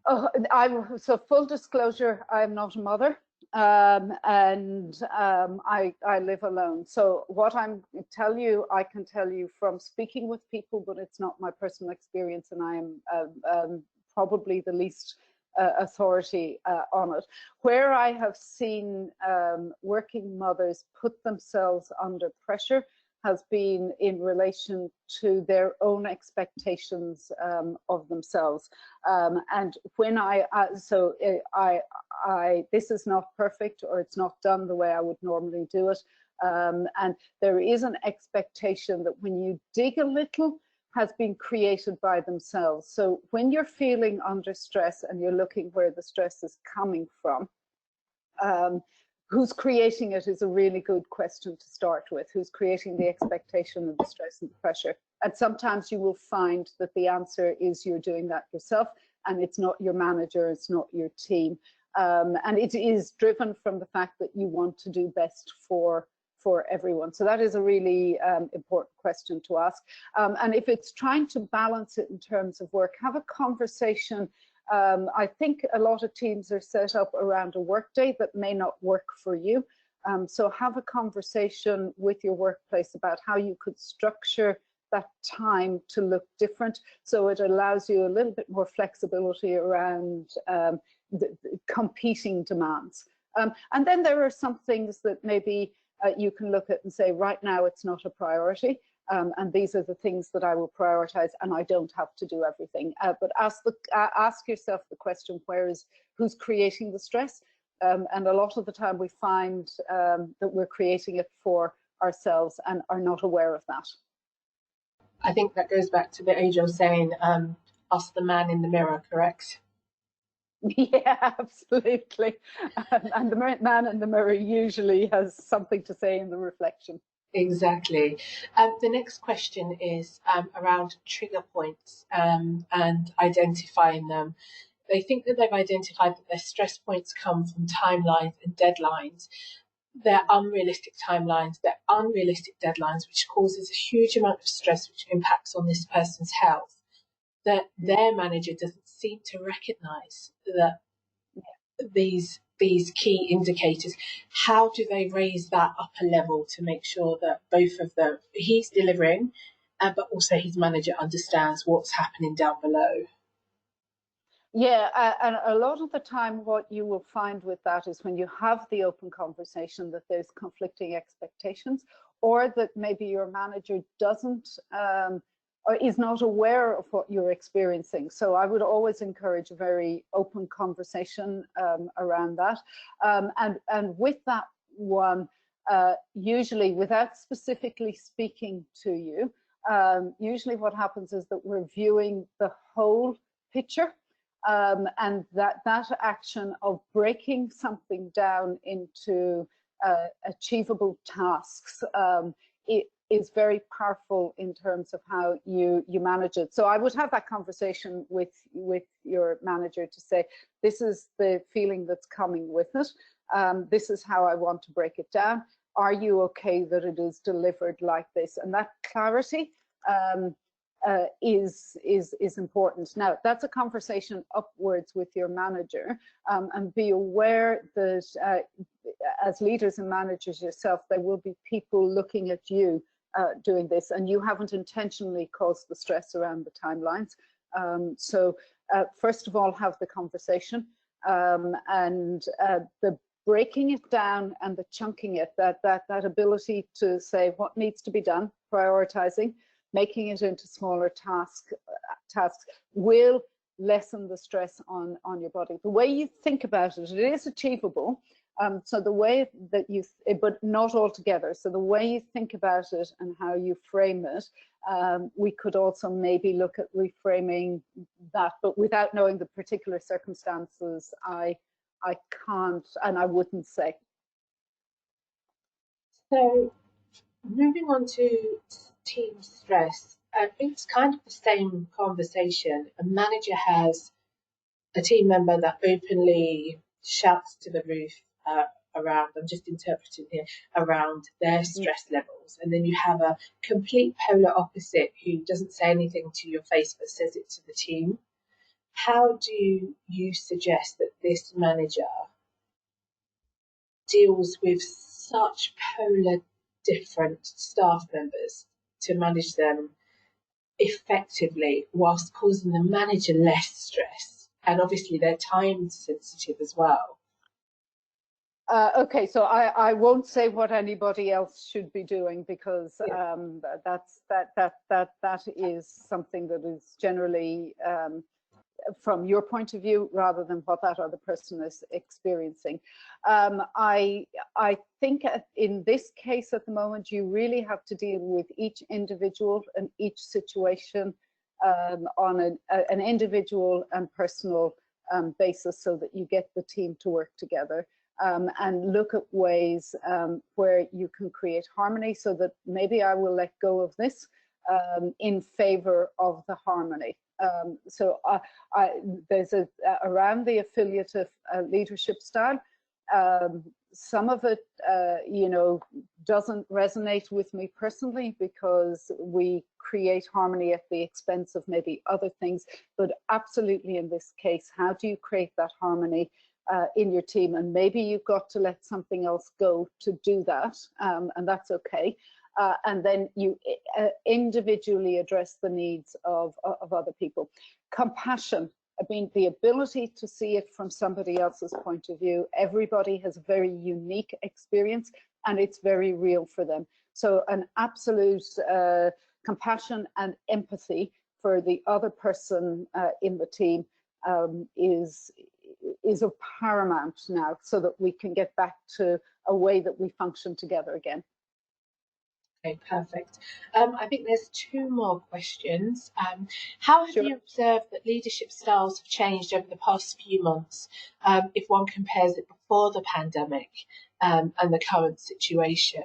So full disclosure, I'm not a mother, and I live alone. So what I can tell you from speaking with people, but it's not my personal experience, and I am probably the least authority on it. Where I have seen working mothers put themselves under pressure has been in relation to their own expectations of themselves. And when this is not perfect, or it's not done the way I would normally do it. And there is an expectation that when you dig a little, has been created by themselves. So when you're feeling under stress and you're looking where the stress is coming from, who's creating it is a really good question to start with. Who's creating the expectation of the stress and the pressure? And sometimes you will find that the answer is you're doing that yourself, and it's not your manager, it's not your team. And it is driven from the fact that you want to do best for everyone. So that is a really important question to ask. And if it's trying to balance it in terms of work, have a conversation. I think a lot of teams are set up around a workday that may not work for you. So have a conversation with your workplace about how you could structure that time to look different, so it allows you a little bit more flexibility around the competing demands. And then there are some things that maybe you can look at and say, right now it's not a priority. And these are the things that I will prioritize, and I don't have to do everything. But ask yourself the question, who's creating the stress? And a lot of the time we find that we're creating it for ourselves and are not aware of that. I think that goes back to the age-old saying, ask the man in the mirror, correct? Yeah, absolutely. And the man in the mirror usually has something to say in the reflection. Exactly. The next question is around trigger points and identifying them. They think that they've identified that their stress points come from timelines and deadlines. They're unrealistic timelines, they're unrealistic deadlines, which causes a huge amount of stress, which impacts on this person's health, that their manager doesn't seem to recognise that these key indicators. How do they raise that upper level to make sure that both of them, he's delivering, but also his manager understands what's happening down below? Yeah, and a lot of the time what you will find with that is when you have the open conversation that there's conflicting expectations, or that maybe your manager doesn't or is not aware of what you're experiencing. So I would always encourage a very open conversation around that. And with that one, usually without specifically speaking to you, usually what happens is that we're viewing the whole picture. And that action of breaking something down into achievable tasks, it is very powerful in terms of how you manage it. So I would have that conversation with your manager to say, this is the feeling that's coming with it. This is how I want to break it down. Are you okay that it is delivered like this? And that clarity is important. Now, that's a conversation upwards with your manager, and be aware that as leaders and managers yourself, there will be people looking at you doing this, and you haven't intentionally caused the stress around the timelines. So first of all, have the conversation, and the breaking it down and the chunking it, that ability to say what needs to be done, prioritizing, making it into smaller tasks will lessen the stress on your body. The way you think about it, it is achievable. So the way that you, but not altogether. So the way you think about it and how you frame it, we could also maybe look at reframing that, but without knowing the particular circumstances, I can't and I wouldn't say. So moving on to team stress, it's kind of the same conversation. A manager has a team member that openly shouts to the roof around, I'm just interpreting here, around their stress levels. And then you have a complete polar opposite who doesn't say anything to your face but says it to the team. How do you suggest that this manager deals with such polar different staff members to manage them effectively whilst causing the manager less stress? And obviously they're time sensitive as well. Okay, so I won't say what anybody else should be doing, because that is something that is generally from your point of view rather than what that other person is experiencing. I think in this case at the moment you really have to deal with each individual and each situation on an individual and personal basis, so that you get the team to work together. And look at ways where you can create harmony, so that maybe I will let go of this in favor of the harmony. So there's around the affiliative leadership style. Some of it, doesn't resonate with me personally, because we create harmony at the expense of maybe other things. But absolutely in this case, how do you create that harmony in your team? And maybe you've got to let something else go to do that, and that's okay. And then you individually address the needs of other people. Compassion, I mean, the ability to see it from somebody else's point of view. Everybody has a very unique experience, and it's very real for them. So an absolute compassion and empathy for the other person in the team is of paramount now, so that we can get back to a way that we function together again. Okay, perfect. I think there's two more questions. How have you observed that leadership styles have changed over the past few months, if one compares it before the pandemic and the current situation?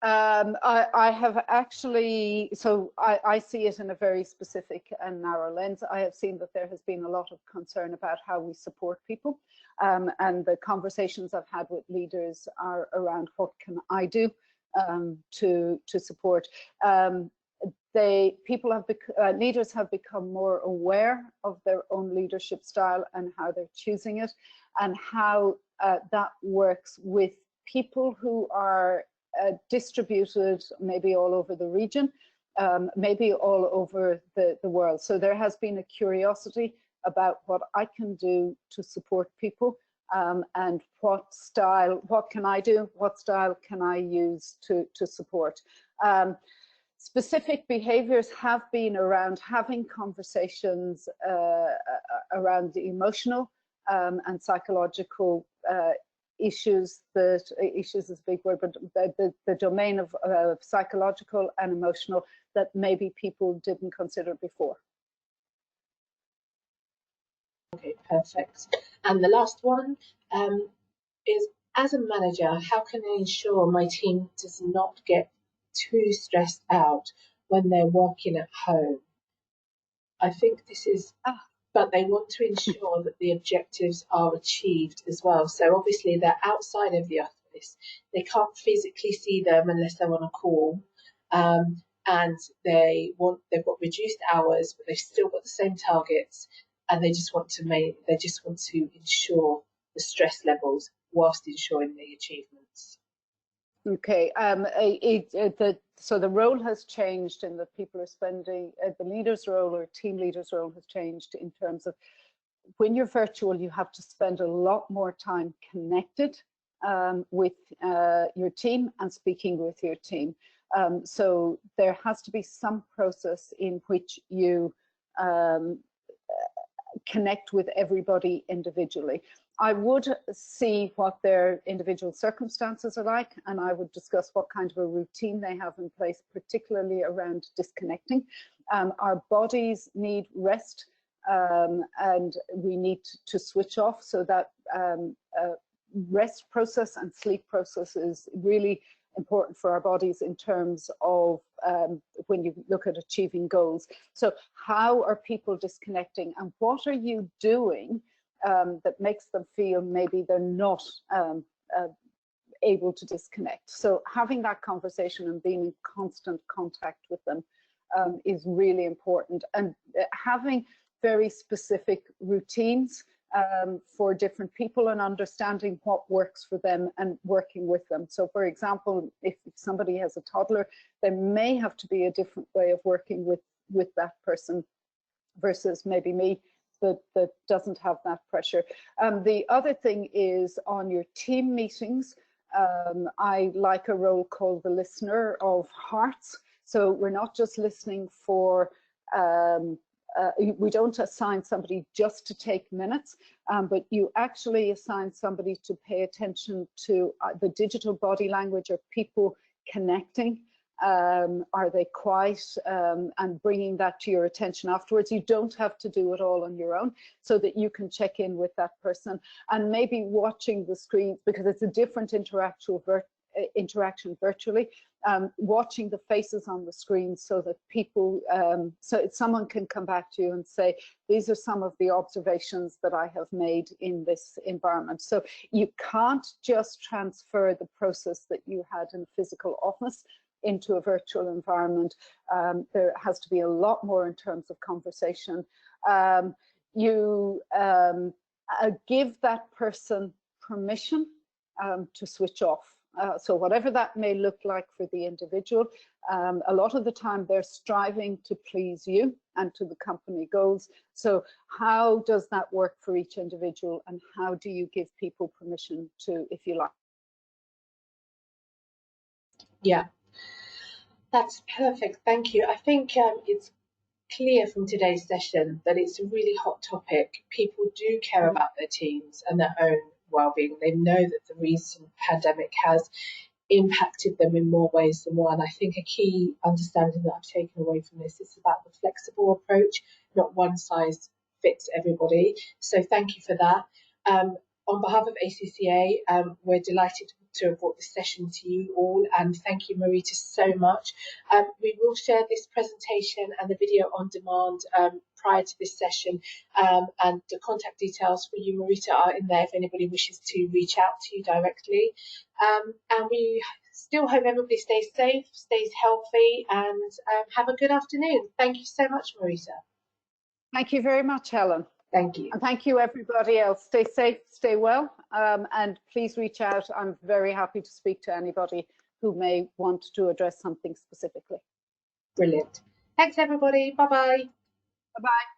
I have actually, so I see it in a very specific and narrow lens. I have seen that there has been a lot of concern about how we support people, and the conversations I've had with leaders are around what can I do to support. Leaders have become more aware of their own leadership style and how they're choosing it, and how that works with people who are distributed maybe all over the region, maybe all over the world. So there has been a curiosity about what I can do to support people, and what can I do, what style can I use to support. Specific behaviors have been around having conversations around the emotional and psychological issues. Issues is a big word, but the domain of psychological and emotional that maybe people didn't consider before. Okay, perfect. And the last one is, as a manager, how can I ensure my team does not get too stressed out when they're working at home? I think this is, but they want to ensure that the objectives are achieved as well. So obviously they're outside of the office. They can't physically see them unless they're on a call. and they've got reduced hours, but they've still got the same targets, and they just want to ensure the stress levels whilst ensuring the achievements. Okay, so the role has changed in that people are spending, the leader's role or team leader's role has changed in terms of when you're virtual, you have to spend a lot more time connected with your team and speaking with your team. So there has to be some process in which you connect with everybody individually. I would see what their individual circumstances are like, and I would discuss what kind of a routine they have in place, particularly around disconnecting. Our bodies need rest, and we need to switch off, so that rest process and sleep process is really important for our bodies in terms of when you look at achieving goals. So how are people disconnecting, and what are you doing that makes them feel maybe they're not able to disconnect? So having that conversation and being in constant contact with them is really important, and having very specific routines for different people and understanding what works for them and working with them. So for example, if somebody has a toddler, there may have to be a different way of working with that person versus maybe me that doesn't have that pressure. The other thing is on your team meetings, I like a role called the listener of hearts. So we're not just listening for we don't assign somebody just to take minutes, but you actually assign somebody to pay attention to the digital body language. Are people connecting? Are they quiet? And bringing that to your attention afterwards. You don't have to do it all on your own, so that you can check in with that person, and maybe watching the screen, because it's a different interaction virtually. Watching the faces on the screen, so that people, so someone can come back to you and say, these are some of the observations that I have made in this environment. So you can't just transfer the process that you had in a physical office into a virtual environment. There has to be a lot more in terms of conversation. You give that person permission to switch off. So whatever that may look like for the individual, a lot of the time they're striving to please you and to the company goals. So how does that work for each individual, and how do you give people permission to, if you like? Yeah, that's perfect. Thank you. I think it's clear from today's session that it's a really hot topic. People do care about their teams and their own well-being. They know that the recent pandemic has impacted them in more ways than one. I think a key understanding that I've taken away from this is about the flexible approach, not one size fits everybody. So thank you for that. On behalf of ACCA, we're delighted to have brought this session to you all, and thank you, Marita, so much. We will share this presentation and the video on demand prior to this session, and the contact details for you, Marita, are in there if anybody wishes to reach out to you directly. And we still hope everybody stays safe, stays healthy, and have a good afternoon. Thank you so much, Marita. Thank you very much, Helen. Thank you. And thank you, everybody else. Stay safe, stay well, and please reach out. I'm very happy to speak to anybody who may want to address something specifically. Brilliant. Thanks, everybody. Bye-bye. Bye-bye.